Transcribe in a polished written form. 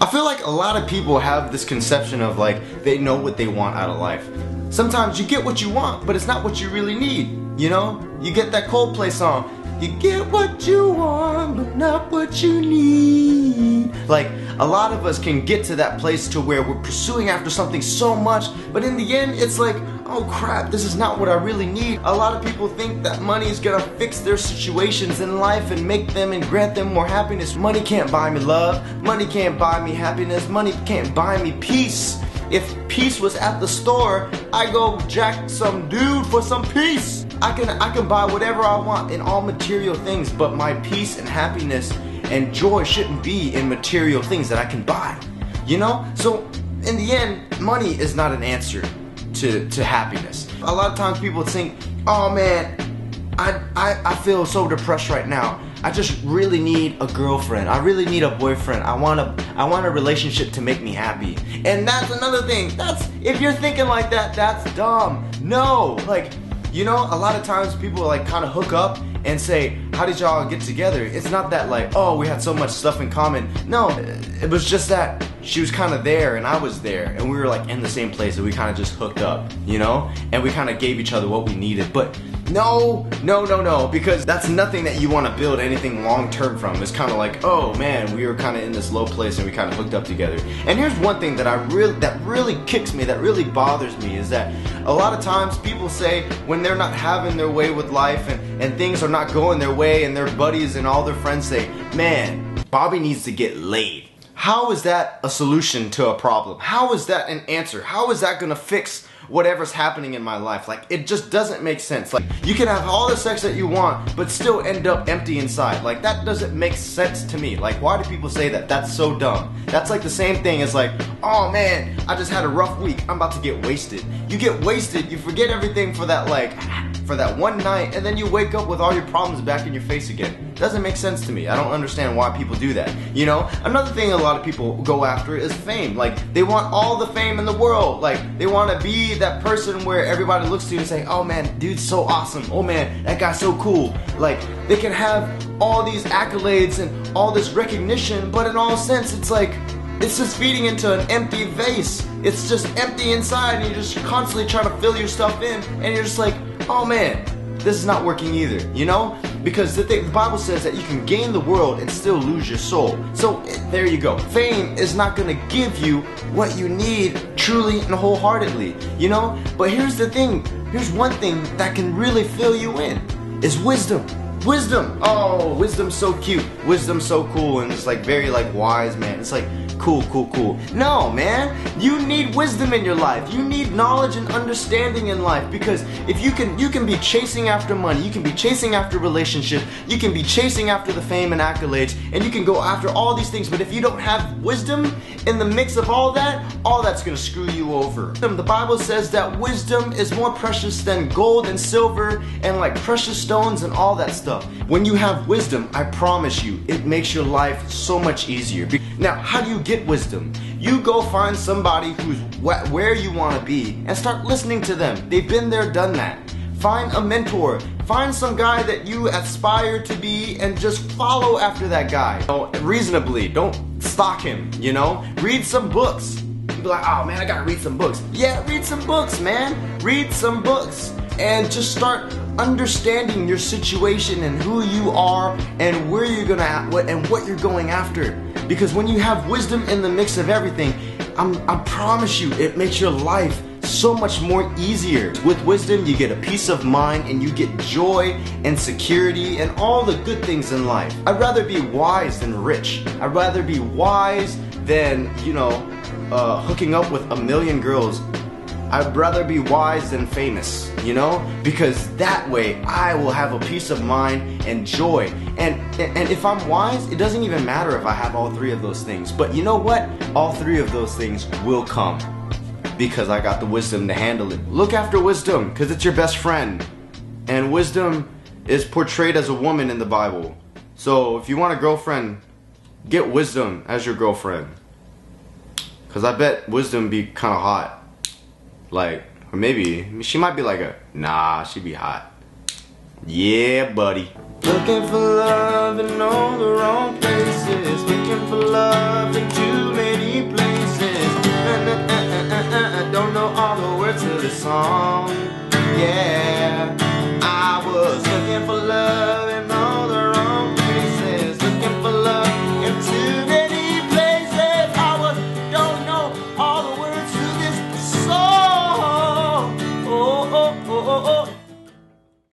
feel like a lot of people have this conception of like they know what they want out of life. Sometimes you get what you want, but it's not what you really need. You know? You get that Coldplay song. You get what you want, but not what you need. Like, a lot of us can get to that place to where we're pursuing after something so much, but in the end, it's like, oh crap, this is not what I really need. A lot of people think that money is gonna fix their situations in life and make them and grant them more happiness. Money can't buy me love. Money can't buy me happiness. Money can't buy me peace. If peace was at the store, I go jack some dude for some peace. I can buy whatever I want in all material things, but my peace and happiness and joy shouldn't be in material things that I can buy. You know? So in the end, money is not an answer to happiness. A lot of times people think, oh man, I feel so depressed right now. I just really need a girlfriend. I really need a boyfriend. I want a relationship to make me happy. And that's another thing. If you're thinking like that, that's dumb. No, like, you know, a lot of times people like kind of hook up and say, how did y'all get together? It's not that like, oh, we had so much stuff in common. No, it was just that she was kind of there and I was there and we were like in the same place and we kind of just hooked up, you know? And we kind of gave each other what we needed. But no, because that's nothing that you want to build anything long-term from. It's kind of like, oh man, we were kind of in this low place and we kind of hooked up together. And here's one thing that really kicks me, that really bothers me, is that a lot of times people say when they're not having their way with life and things are not going their way and their buddies and all their friends say, man, Bobby needs to get laid. How is that a solution to a problem? How is that an answer? How is that gonna fix whatever's happening in my life? Like, it just doesn't make sense. Like, you can have all the sex that you want, but still end up empty inside. Like, that doesn't make sense to me. Like, why do people say that? That's so dumb. That's like the same thing as like, oh man, I just had a rough week, I'm about to get wasted. You get wasted, you forget everything for that one night, and then you wake up with all your problems back in your face again. Doesn't make sense to me. I don't understand why people do that. You know, another thing a lot of people go after is fame. Like, they want all the fame in the world. Like, they want to be that person where everybody looks to you and say, oh man, dude's so awesome. Oh man, that guy's so cool. Like, they can have all these accolades and all this recognition, but in all sense, it's like, it's just feeding into an empty vase. It's just empty inside and you're just constantly trying to fill your stuff in and you're just like, oh man, this is not working either, you know? Because the Bible says that you can gain the world and still lose your soul. So there you go. Fame is not going to give you what you need truly and wholeheartedly, you know? But here's the thing. Here's one thing that can really fill you in, is wisdom. Wisdom. Oh, wisdom's so cute. Wisdom's so cool and it's like very like wise, man. It's like cool. No, man. You need wisdom in your life. You need knowledge and understanding in life, because if you can be chasing after money, you can be chasing after relationship, you can be chasing after the fame and accolades, and you can go after all these things, but if you don't have wisdom in the mix of all that's gonna screw you over. The Bible says that wisdom is more precious than gold and silver and like precious stones and all that stuff. When you have wisdom, I promise you, it makes your life so much easier. Now, how do you get wisdom? You go find somebody who's where you want to be and start listening to them. They've been there, done that. Find a mentor. Find some guy that you aspire to be and just follow after that guy. Reasonably, don't stalk him, you know? Read some books. Be like, oh man, I gotta read some books. Yeah, read some books, man. Read some books and just start understanding your situation and who you are and where you're gonna what you're going after. Because when you have wisdom in the mix of everything, I promise you, it makes your life so much more easier. With wisdom, you get a peace of mind and you get joy and security and all the good things in life. I'd rather be wise than rich. I'd rather be wise than, you know, hooking up with a million girls. I'd rather be wise than famous, you know? Because that way I will have a peace of mind and joy. And if I'm wise, it doesn't even matter if I have all three of those things. But you know what? All three of those things will come because I got the wisdom to handle it. Look after wisdom because it's your best friend. And wisdom is portrayed as a woman in the Bible. So if you want a girlfriend, get wisdom as your girlfriend. Because I bet wisdom be kind of hot. Like, or maybe she might be like nah, she be hot. Yeah, buddy. Looking for love in all the wrong places. Looking for love in too many song. Yeah, I was looking for love.